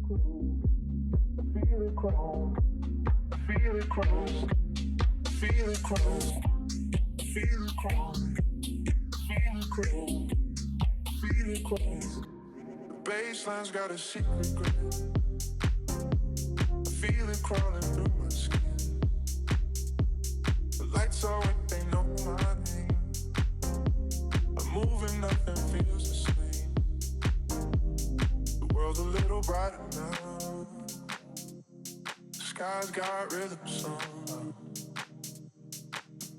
Feel it crawl, feel it crawl, feel it crawl, feel it crawl, feel it crawl, feel it crawl. The bassline's got a secret grip. I feel it crawling through my skin. The lights are what they know my name. I'm moving, nothing feels the same. The world's a little brighter now. Sky's got rhythm song.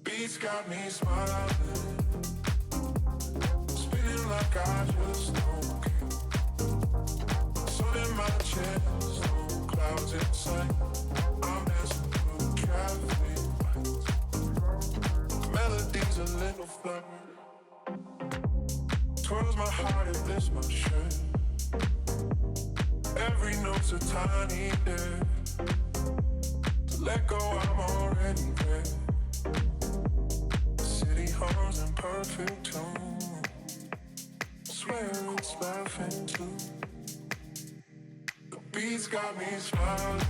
Beats got me smiling. Spinning like I just don't care. Sun in my chest, no clouds in sight. I'm dancing through traffic lights. Melody's a little flirty. Twirls my heart, it lifts my shirt. Every note's a tiny dare. Let go, I'm already there. The city hums in perfect tune. Swear it's laughing too. The beats got me smiling.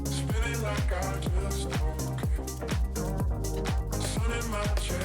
Spinning like I just don't care. Sun in my chest.